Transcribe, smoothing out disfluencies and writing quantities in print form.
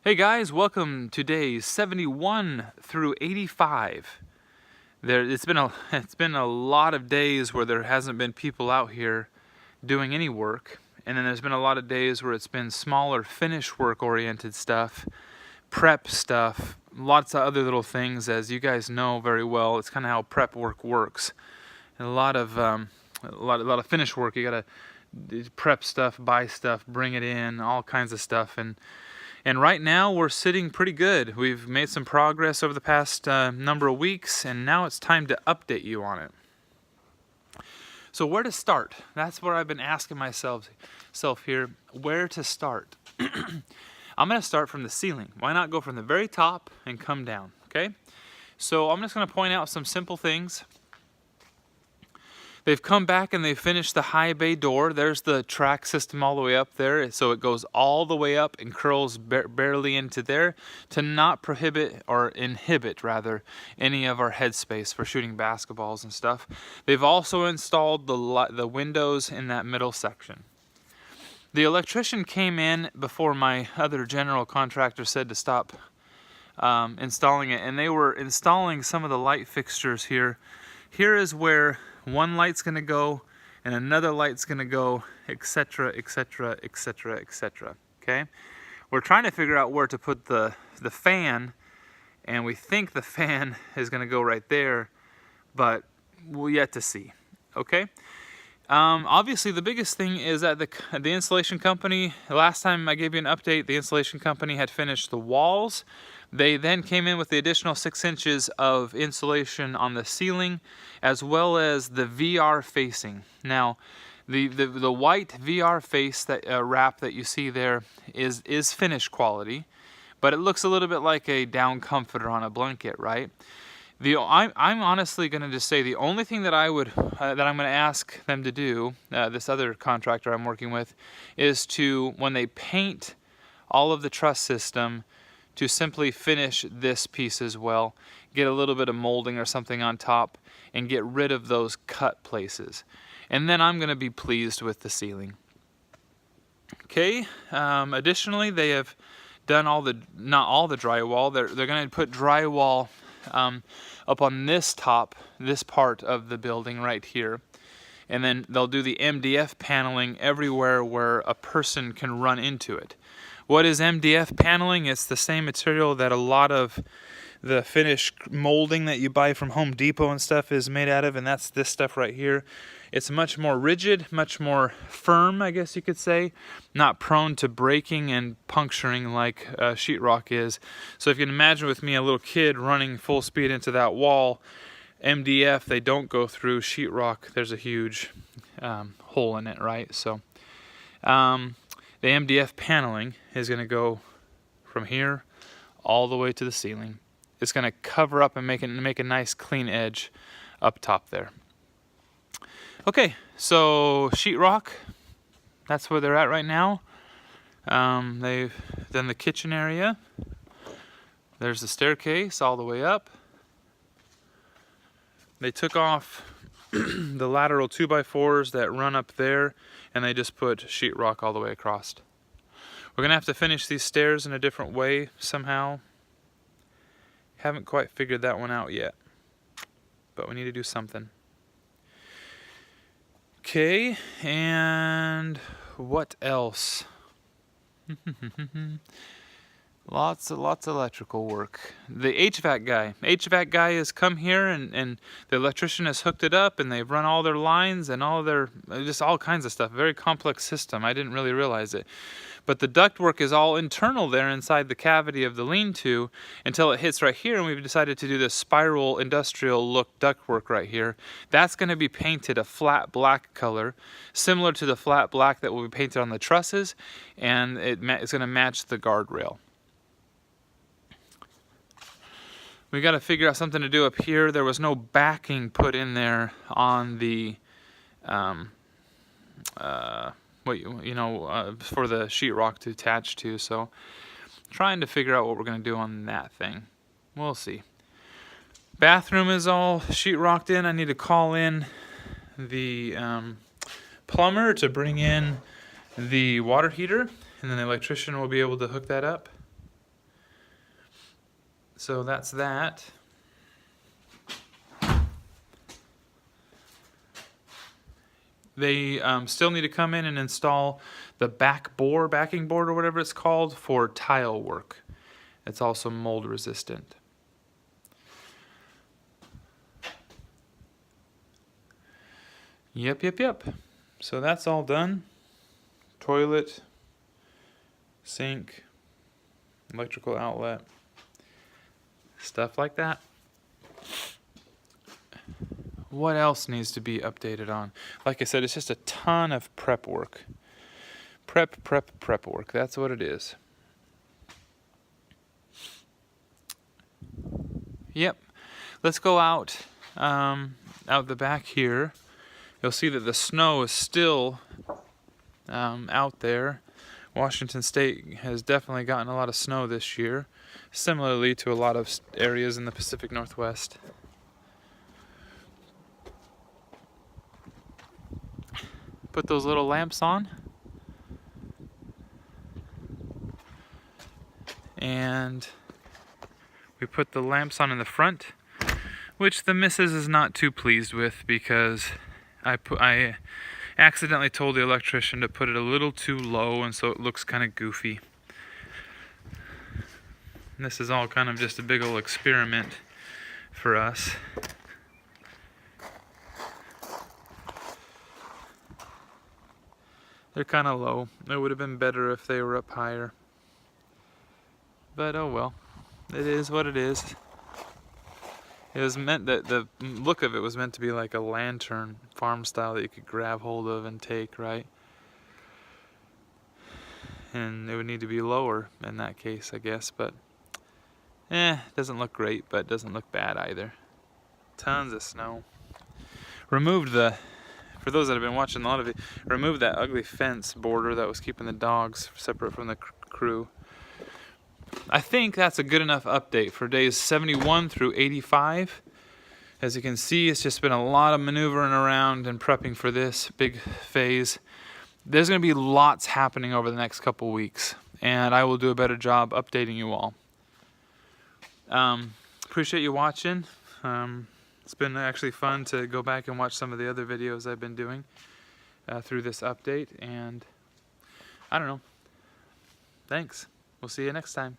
Hey guys, welcome to days 71 through 85. It's been a lot of days where there hasn't been people out here doing any work, and then there's been a lot of days where it's been smaller finish work oriented stuff, prep stuff, lots of other little things. As you guys know very well, it's kind of how prep work works. And a lot of finish work. You gotta prep stuff, buy stuff, bring it in, all kinds of stuff, and right now we're sitting pretty good. We've made some progress over the past number of weeks, and now it's time to update you on it. So where to start? That's where I've been asking myself here, where to start. I'm going to start from the ceiling. Why not go from the very top and come down, okay? So I'm just going to point out some simple things. They've come back and they've finished the high bay door. There's the track system all the way up there. So it goes all the way up and curls barely into there to not prohibit or inhibit rather any of our headspace for shooting basketballs and stuff. They've also installed the windows in that middle section. The electrician came in before my other general contractor said to stop installing it, and they were installing some of the light fixtures here. Here is where one light's going to go and another light's going to go, etc., etc., etc., etc. Okay? We're trying to figure out where to put the fan, and we think the fan is going to go right there, but we'll yet to see. Okay? Obviously, the biggest thing is that the installation company, last time I gave you an update, the installation company had finished the walls. They then came in with the additional 6 inches of insulation on the ceiling, as well as the VR facing. Now, the white VR face that wrap that you see there is finish quality, but it looks a little bit like a down comforter on a blanket, right? I'm honestly going to just say the only thing that I'm going to ask them to do, this other contractor I'm working with, is to, when they paint all of the truss system, to simply finish this piece as well, get a little bit of molding or something on top, and get rid of those cut places. And then I'm going to be pleased with the ceiling. Okay, additionally, they have done not all the drywall. They're going to put drywall up on this part of the building right here. And then they'll do the Mdf paneling everywhere where a person can run into it. What is Mdf paneling? It's the same material that a lot of the finished molding that you buy from Home Depot and stuff is made out of, and that's this stuff right here. It's much more rigid, much more firm, I guess you could say, not prone to breaking and puncturing like sheetrock is. So if you can imagine with me a little kid running full speed into that wall, MDF, they don't go through. Sheetrock, there's a huge hole in it, right? So the MDF paneling is going to go from here all the way to the ceiling. It's going to cover up and make a nice clean edge up top there. Okay, so sheetrock, that's where they're at right now. They've done the kitchen area. There's the staircase all the way up. They took off the lateral 2x4s that run up there, and they just put sheetrock all the way across. We're going to have to finish these stairs in a different way somehow. Haven't quite figured that one out yet, but we need to do something. Okay, and what else? Lots of electrical work. The HVAC guy has come here, and the electrician has hooked it up, and they've run all their lines and just all kinds of stuff. Very complex system. I didn't really realize it. But the duct work is all internal there inside the cavity of the lean-to until it hits right here, and we've decided to do this spiral industrial look duct work right here. That's going to be painted a flat black color, similar to the flat black that will be painted on the trusses, and it's going to match the guardrail. We got to figure out something to do up here. There was no backing put in there on the for the sheetrock to attach to, so trying to figure out what we're going to do on that thing. We'll see. Bathroom is all sheetrocked in. I need to call in the plumber to bring in the water heater, and then the electrician will be able to hook that up. So that's that. They still need to come in and install the backing board or whatever it's called for tile work. It's also mold resistant. Yep. So that's all done. Toilet, sink, electrical outlet, stuff like that. What else needs to be updated on? Like I said, it's just a ton of prep work. Prep work. That's what it is. Yep. Let's go out the back here. You'll see that the snow is still out there. Washington State has definitely gotten a lot of snow this year, similarly to a lot of areas in the Pacific Northwest. Put those little lamps on. And we put the lamps on in the front, which the missus is not too pleased with because I accidentally told the electrician to put it a little too low, and so it looks kind of goofy. And this is all kind of just a big old experiment for us. They're kind of low. It would have been better if they were up higher. But oh well. It is what it is. It was meant that the look of it was meant to be like a lantern, farm style, that you could grab hold of and take, right? And it would need to be lower in that case, I guess, but it doesn't look great, but it doesn't look bad either. Tons of snow. Removed for those that have been watching a lot of it, removed that ugly fence border that was keeping the dogs separate from the crew. I think that's a good enough update for days 71 through 85. As you can see, it's just been a lot of maneuvering around and prepping for this big phase. There's going to be lots happening over the next couple weeks, and I will do a better job updating you all. Appreciate you watching. It's been actually fun to go back and watch some of the other videos I've been doing through this update, and I don't know. Thanks. We'll see you next time.